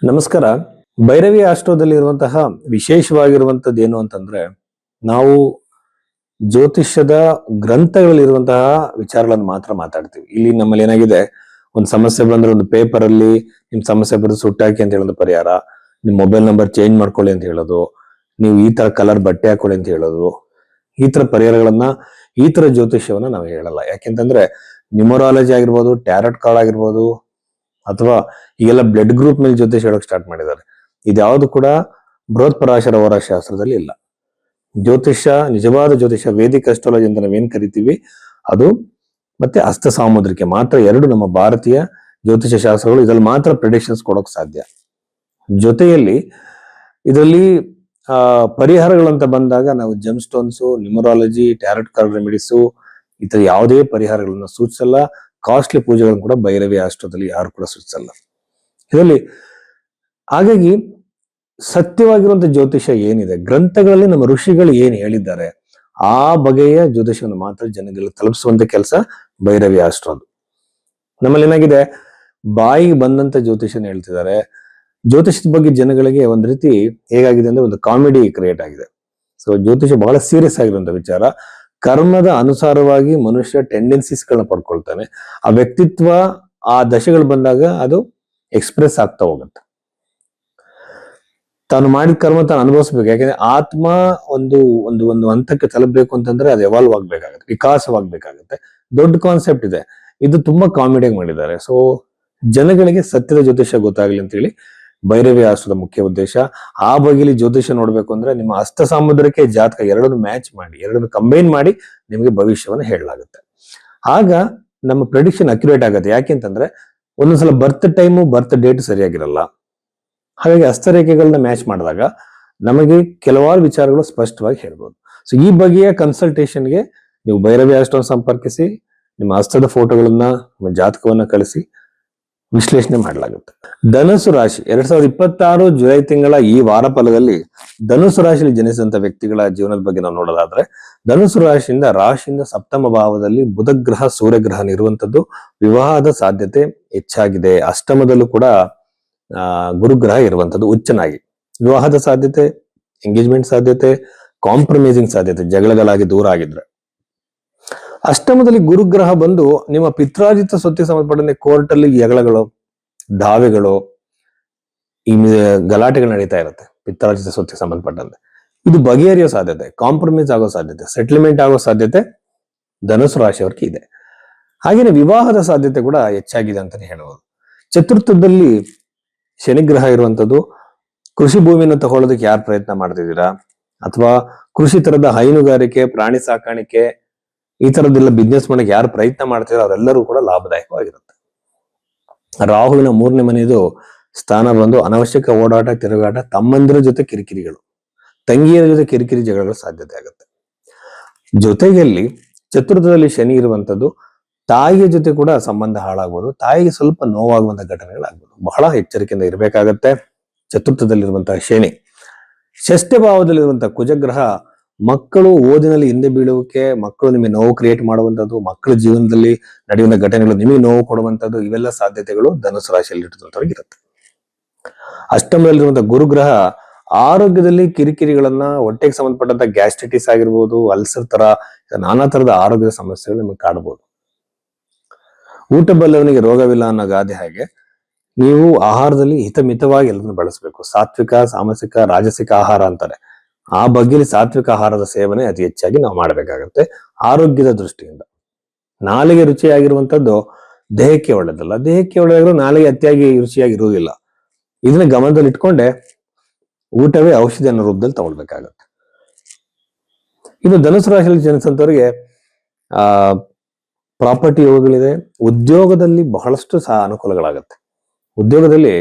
ನಮಸ್ಕಾರ. ಭೈರವಿ ಆಸ್ಟ್ರೋದಲ್ಲಿ ಇರುವಂತಹ ವಿಶೇಷವಾಗಿರುವಂತದ್ದು ಏನು ಅಂತಂದ್ರೆ, ನಾವು ಜ್ಯೋತಿಷ್ಯದ ಗ್ರಂಥಗಳಲ್ಲಿರುವಂತಹ ವಿಚಾರಗಳನ್ನು ಮಾತ್ರ ಮಾತಾಡ್ತೀವಿ. ಇಲ್ಲಿ ನಮ್ಮಲ್ಲಿ ಏನಾಗಿದೆ, ಒಂದು ಸಮಸ್ಯೆ ಬಂದ್ರೆ ಒಂದು ಪೇಪರ್ ಅಲ್ಲಿ ನಿಮ್ ಸಮಸ್ಯೆ ಬರೋದು ಸುಟ್ಟಾಕಿ ಅಂತ ಹೇಳೋದು ಪರಿಹಾರ, ನಿಮ್ ಮೊಬೈಲ್ ನಂಬರ್ ಚೇಂಜ್ ಮಾಡ್ಕೊಳ್ಳಿ ಅಂತ ಹೇಳೋದು, ನೀವು ಈ ತರ ಕಲರ್ ಬಟ್ಟೆ ಹಾಕೊಳ್ಳಿ ಅಂತ ಹೇಳೋದು, ಈ ತರ ಪರಿಹಾರಗಳನ್ನ, ಈ ತರ ಜ್ಯೋತಿಷ್ಯವನ್ನ ನಾವು ಹೇಳಲ್ಲ. ಯಾಕೆಂತಂದ್ರೆ ನ್ಯೂಮರಾಲಜಿ ಆಗಿರ್ಬೋದು, ಟ್ಯಾರೋಟ್ ಕಾರ್ಡ್ ಆಗಿರ್ಬೋದು, ಅಥವಾ ಈಗೆಲ್ಲ ಬ್ಲಡ್ ಗ್ರೂಪ್ ಮೇಲೆ ಜ್ಯೋತಿಷ ಹೇಳಕ್ ಸ್ಟಾರ್ಟ್ ಮಾಡಿದ್ದಾರೆ. ಇದ್ಯಾವುದು ಕೂಡ ಬೃಹತ್ ಪರಾಶರ ಹೋರ ಶಾಸ್ತ್ರದಲ್ಲಿ ಇಲ್ಲ. ಜ್ಯೋತಿಷ್ಯ, ನಿಜವಾದ ಜ್ಯೋತಿಷ್ಯ, ವೇದಿಕ್ ಅಸ್ಟ್ರಾಲಜಿ ಅಂತ ನಾವೇನ್ ಕರಿತೀವಿ ಅದು, ಮತ್ತೆ ಹಸ್ತ ಸಾಮುದ್ರಿಕೆ ಮಾತ್ರ ಎರಡು ನಮ್ಮ ಭಾರತೀಯ ಜ್ಯೋತಿಷ್ಯ ಶಾಸ್ತ್ರಗಳು. ಇದ್ರಲ್ಲಿ ಮಾತ್ರ ಪ್ರೆಡಿಕ್ಷನ್ಸ್ ಕೊಡೋಕ್ ಸಾಧ್ಯ. ಜೊತೆಯಲ್ಲಿ ಇದರಲ್ಲಿ ಪರಿಹಾರಗಳಂತ ಬಂದಾಗ ನಾವು GeM stones, numerology, tarot card remedies, ಈ ತರ ಯಾವುದೇ ಪರಿಹಾರಗಳನ್ನ ಸೂಚಿಸಲ್ಲ. ಕಾಸ್ಟ್ಲಿ ಪೂಜೆಗಳನ್ನು ಕೂಡ ಭೈರವಿ ಆಸ್ಟ್ರೋದಲ್ಲಿ ಯಾರು ಕೂಡ ಸೂಚಿಸಲ್ಲ. ಇದರಲ್ಲಿ ಹಾಗಾಗಿ ಸತ್ಯವಾಗಿರುವಂತ ಜ್ಯೋತಿಷ್ಯ ಏನಿದೆ, ಗ್ರಂಥಗಳಲ್ಲಿ ನಮ್ಮ ಋಷಿಗಳು ಏನ್ ಹೇಳಿದ್ದಾರೆ, ಆ ಬಗೆಯ ಜ್ಯೋತಿಷವನ್ನು ಮಾತ್ರ ಜನಗಳಿಗೆ ತಲುಪಿಸುವಂತ ಕೆಲಸ ಭೈರವಿ ಆಸ್ಟ್ರೋದು. ನಮ್ಮಲ್ಲಿ ಏನಾಗಿದೆ, ಬಾಯಿಗೆ ಬಂದಂತ ಜ್ಯೋತಿಷನ ಹೇಳ್ತಿದ್ದಾರೆ. ಜ್ಯೋತಿಷದ ಬಗ್ಗೆ ಜನಗಳಿಗೆ ಒಂದ್ ರೀತಿ ಹೇಗಾಗಿದೆ ಅಂದ್ರೆ ಒಂದು ಕಾಮಿಡಿ ಕ್ರಿಯೇಟ್ ಆಗಿದೆ. ಸೊ ಜ್ಯೋತಿಷ ಬಹಳ ಸೀರಿಯಸ್ ಆಗಿರುವಂತ ವಿಚಾರ. ಕರ್ಮದ ಅನುಸಾರವಾಗಿ ಮನುಷ್ಯ ಟೆಂಡೆನ್ಸೀಸ್ಗಳನ್ನ ಪಡ್ಕೊಳ್ತಾನೆ. ಆ ವ್ಯಕ್ತಿತ್ವ ಆ ದಶೆಗಳು ಬಂದಾಗ ಅದು ಎಕ್ಸ್ಪ್ರೆಸ್ ಆಗ್ತಾ ಹೋಗುತ್ತೆ. ತಾನು ಮಾಡಿದ ಕರ್ಮ ತಾನು ಅನುಭವಿಸ್ಬೇಕು. ಯಾಕಂದ್ರೆ ಆತ್ಮ ಒಂದು ಒಂದು ಒಂದು ಹಂತಕ್ಕೆ ತಲುಪಬೇಕು ಅಂತಂದ್ರೆ ಅದು ಎವಾಲ್ವ್ ಆಗ್ಬೇಕಾಗತ್ತೆ, ವಿಕಾಸವಾಗ್ಬೇಕಾಗತ್ತೆ. ದೊಡ್ಡ ಕಾನ್ಸೆಪ್ಟ್ ಇದೆ. ಇದು ತುಂಬಾ ಕಾಮಿಡಿಯಾಗಿ ಮಾಡಿದ್ದಾರೆ. ಸೊ ಜನಗಳಿಗೆ ಸತ್ಯದ ಜ್ಯೋತಿಷ್ಯ ಗೊತ್ತಾಗ್ಲಿ ಅಂತ ಹೇಳಿ ಭೈರವಿ ಆಸ್ಟ್ರದ ಮುಖ್ಯ ಉದ್ದೇಶ. ಆ ಬಗೆಯಲ್ಲಿ ಜ್ಯೋತಿಷ್ಯ ನೋಡ್ಬೇಕು ಅಂದ್ರೆ ನಿಮ್ಮ ಹಸ್ತ ಸಾಮುದ್ರಕ್ಕೆ ಜಾತಕ ಎರಡನ್ನು ಮ್ಯಾಚ್ ಮಾಡಿ, ಎರಡನ್ನು ಕಂಬೈನ್ ಮಾಡಿ ನಿಮಗೆ ಭವಿಷ್ಯವನ್ನು ಹೇಳಲಾಗುತ್ತೆ. ಆಗ ನಮ್ಮ ಪ್ರೆಡಿಕ್ಷನ್ ಅಕ್ಯುರೇಟ್ ಆಗುತ್ತೆ. ಯಾಕೆಂತಂದ್ರೆ ಒಂದೊಂದ್ಸಲ ಬರ್ತ್ ಟೈಮು, ಬರ್ತ್ ಡೇಟ್ ಸರಿಯಾಗಿರಲ್ಲ. ಹಾಗಾಗಿ ಹಸ್ತರೇಖೆಗಳನ್ನ ಮ್ಯಾಚ್ ಮಾಡಿದಾಗ ನಮಗೆ ಕೆಲವಾರು ವಿಚಾರಗಳು ಸ್ಪಷ್ಟವಾಗಿ ಹೇಳ್ಬೋದು. ಸೊ ಈ ಬಗೆಯ ಕನ್ಸಲ್ಟೇಷನ್ಗೆ ನೀವು ಭೈರವಿ ಆಸ್ಟ್ರೋನ ಸಂಪರ್ಕಿಸಿ, ನಿಮ್ಮ ಹಸ್ತದ ಫೋಟೋಗಳನ್ನ, ನಿಮ್ಮ ಜಾತಕವನ್ನ ಕಳಿಸಿ ವಿಶ್ಲೇಷಣೆ ಮಾಡಲಾಗುತ್ತೆ. ಧನುಸು ರಾಶಿ 2026 ಜುಲೈ ತಿಂಗಳ ಈ ವಾರ ಫಲದಲ್ಲಿ ಧನುಸು ರಾಶಿಯಲ್ಲಿ ಜನಿಸಿದಂತ ವ್ಯಕ್ತಿಗಳ ಜೀವನದ ಬಗ್ಗೆ ನಾವು ನೋಡೋದಾದ್ರೆ, ಧನುಸು ರಾಶಿಯಿಂದ ಸಪ್ತಮ ಭಾವದಲ್ಲಿ ಬುಧ ಗ್ರಹ, ಸೂರ್ಯ ಗ್ರಹ ಇರುವಂತದ್ದು. ವಿವಾಹದ ಸಾಧ್ಯತೆ ಹೆಚ್ಚಾಗಿದೆ. ಅಷ್ಟಮದಲ್ಲೂ ಕೂಡ ಗುರುಗ್ರಹ ಇರುವಂತದ್ದು ಉಚ್ಚನಾಗಿ. ವಿವಾಹದ ಸಾಧ್ಯತೆ, ಎಂಗೇಜ್ಮೆಂಟ್ ಸಾಧ್ಯತೆ, ಕಾಂಪ್ರಮೈಸಿಂಗ್ ಸಾಧ್ಯತೆ, ಜಗಳಗಳಾಗಿ ದೂರ ಆಗಿದ್ರೆ. ಅಷ್ಟಮದಲ್ಲಿ ಗುರುಗ್ರಹ ಬಂದು ನಿಮ್ಮ ಪಿತ್ರಾರ್ಜಿತ ಸ್ವತ್ತಿಗೆ ಸಂಬಂಧಪಟ್ಟಂತೆ ಕೋರ್ಟ್ ಅಲ್ಲಿ ಜಗಳಗಳು, ದಾವೆಗಳು, ಈ ಗಲಾಟೆಗಳು ನಡೀತಾ ಇರುತ್ತೆ. ಪಿತ್ರಾರ್ಜಿತ ಸ್ವತ್ತಿಗೆ ಸಂಬಂಧಪಟ್ಟಂತೆ ಇದು ಬಗೆಹರಿಯೋ ಸಾಧ್ಯತೆ, ಕಾಂಪ್ರಮೈಸ್ ಆಗೋ ಸಾಧ್ಯತೆ, ಸೆಟಲ್ಮೆಂಟ್ ಆಗೋ ಸಾಧ್ಯತೆ ಧನುಸು ರಾಶಿಯವರಿಗೆ ಇದೆ. ಹಾಗೇನೆ ವಿವಾಹದ ಸಾಧ್ಯತೆ ಕೂಡ ಹೆಚ್ಚಾಗಿದೆ ಅಂತಾನೆ ಹೇಳಬಹುದು. ಚತುರ್ಥದಲ್ಲಿ ಶನಿಗ್ರಹ ಇರುವಂತದ್ದು. ಕೃಷಿ ಭೂಮಿಯನ್ನು ತಗೊಳ್ಳೋದಕ್ಕೆ ಯಾರು ಪ್ರಯತ್ನ ಮಾಡ್ತಿದ್ದೀರಾ, ಅಥವಾ ಕೃಷಿ ತರದ ಹೈನುಗಾರಿಕೆ, ಪ್ರಾಣಿ ಸಾಕಾಣಿಕೆ, ಈ ತರದ್ದೆಲ್ಲ ಬಿಸ್ನೆಸ್ ಮಾಡಕ್ಕೆ ಯಾರು ಪ್ರಯತ್ನ ಮಾಡ್ತಿರೋ ಅವರೆಲ್ಲರೂ ಕೂಡ ಲಾಭದಾಯಕವಾಗಿರುತ್ತೆ. ರಾಹುವಿನ 3ನೇ ಮನೆಯದು ಸ್ಥಾನ ಬಂದು ಅನವಶ್ಯಕ ಓಡಾಟ, ತಿರುಗಾಟ, ತಮ್ಮಂದಿರ ಜೊತೆ ಕಿರಿಕಿರಿಗಳು, ತಂಗಿಯರ ಜೊತೆ ಕಿರಿಕಿರಿ ಜಗಳಗಳ ಸಾಧ್ಯತೆ ಆಗುತ್ತೆ. ಜೊತೆಯಲ್ಲಿ ಚತುರ್ಥದಲ್ಲಿ ಶನಿ ಇರುವಂತದ್ದು ತಾಯಿಯ ಜೊತೆ ಕೂಡ ಸಂಬಂಧ ಹಾಳಾಗ್ಬೋದು. ತಾಯಿಗೆ ಸ್ವಲ್ಪ ನೋವಾಗುವಂತ ಘಟನೆಗಳಾಗ್ಬೋದು. ಬಹಳ ಎಚ್ಚರಿಕೆಯಿಂದ ಇರಬೇಕಾಗತ್ತೆ. ಚತುರ್ಥದಲ್ಲಿರುವಂತಹ ಶನಿ. ಷಷ್ಠ ಭಾವದಲ್ಲಿರುವಂತಹ ಕುಜಗ್ರಹ ಮಕ್ಕಳು ಓದಿನಲ್ಲಿ ಹಿಂದೆ ಬೀಳುವಿಕೆ, ಮಕ್ಕಳು ನಿಮಗೆ ನೋವು ಕ್ರಿಯೇಟ್ ಮಾಡುವಂಥದ್ದು, ಮಕ್ಕಳ ಜೀವನದಲ್ಲಿ ನಡೆಯುವಂತ ಘಟನೆಗಳು ನಿಮಗೆ ನೋವು ಕೊಡುವಂಥದ್ದು, ಇವೆಲ್ಲ ಸಾಧ್ಯತೆಗಳು ಧನುಸು ರಾಶಿಯಲ್ಲಿ ಇರುತ್ತದೆ. ಅಷ್ಟಮದಲ್ಲಿರುವಂತಹ ಗುರುಗ್ರಹ ಆರೋಗ್ಯದಲ್ಲಿ ಕಿರಿಕಿರಿಗಳನ್ನ, ಹೊಟ್ಟೆಗೆ ಸಂಬಂಧಪಟ್ಟಂತ ಗ್ಯಾಸ್ಟ್ರಿಟಿಸ್ ಆಗಿರ್ಬೋದು, ಅಲ್ಸರ್ ತರ ನಾನಾ ತರದ ಆರೋಗ್ಯದ ಸಮಸ್ಯೆಗಳು ನಿಮಗೆ ಕಾಡಬಹುದು. ಊಟ ಬಲ್ಲವನಿಗೆ ರೋಗವಿಲ್ಲ ಅನ್ನೋ ಗಾದೆ ಹಾಗೆ ನೀವು ಆಹಾರದಲ್ಲಿ ಹಿತಮಿತವಾಗಿ ಎಲ್ಲದನ್ನು ಬಳಸಬೇಕು. ಸಾತ್ವಿಕ, ಸಾಮಸಿಕ, ರಾಜಸಿಕ ಆಹಾರ ಅಂತಾರೆ. ಆ ಬಗ್ಗೆಯಲ್ಲಿ ಸಾತ್ವಿಕ ಆಹಾರದ ಸೇವನೆ ಅತಿ ಹೆಚ್ಚಾಗಿ ನಾವು ಮಾಡಬೇಕಾಗತ್ತೆ ಆರೋಗ್ಯದ ದೃಷ್ಟಿಯಿಂದ. ನಾಲಿಗೆ ರುಚಿಯಾಗಿರುವಂತದ್ದು ದೇಹಕ್ಕೆ ಒಳ್ಳೆದಲ್ಲ. ದೇಹಕ್ಕೆ ಒಳ್ಳೆದಾದ್ರೂ ನಾಲಿಗೆ ಅತಿಯಾಗಿ ರುಚಿಯಾಗಿರುವುದಿಲ್ಲ. ಇದನ್ನ ಗಮನದಲ್ಲಿ ಇಟ್ಕೊಂಡೆ ಊಟವೇ ಔಷಧಿ ಅನ್ನೋ ರೂಪದಲ್ಲಿ ತಗೊಳ್ಬೇಕಾಗತ್ತೆ. ಇನ್ನು ಧನುಸು ರಾಶಿಯಲ್ಲಿ ಜನಿಸಿದಂಥವ್ರಿಗೆ ಪ್ರಾಪರ್ಟಿ ಯೋಗಗಳಿದೆ. ಉದ್ಯೋಗದಲ್ಲಿ ಬಹಳಷ್ಟು ಅನುಕೂಲಗಳಾಗತ್ತೆ. ಉದ್ಯೋಗದಲ್ಲಿ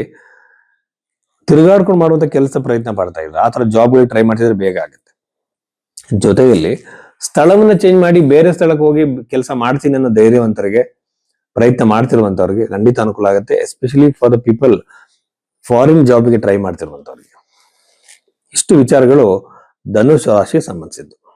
ತಿರುಗಾಡ್ಕೊಂಡು ಮಾಡುವಂತ ಕೆಲಸ ಪ್ರಯತ್ನ ಪಡ್ತಾ ಇದ್ರೆ, ಆ ತರ ಜಾಬ್ಗಳು ಟ್ರೈ ಮಾಡ್ತಿದ್ರೆ ಬೇಗ ಆಗುತ್ತೆ. ಜೊತೆಯಲ್ಲಿ ಸ್ಥಳವನ್ನ ಚೇಂಜ್ ಮಾಡಿ ಬೇರೆ ಸ್ಥಳಕ್ಕೆ ಹೋಗಿ ಕೆಲಸ ಮಾಡ್ತೀನಿ ಅನ್ನೋ ಧೈರ್ಯವಂತರಿಗೆ, ಪ್ರಯತ್ನ ಮಾಡ್ತಿರುವಂತವ್ರಿಗೆ ಖಂಡಿತ ಅನುಕೂಲ ಆಗುತ್ತೆ. Especially for the people foreign ಜಾಬ್ಗೆ ಟ್ರೈ ಮಾಡ್ತಿರುವಂತವ್ರಿಗೆ. ಇಷ್ಟು ವಿಚಾರಗಳು ಧನುಸು ರಾಶಿಗೆ ಸಂಬಂಧಿಸಿದ್ದು.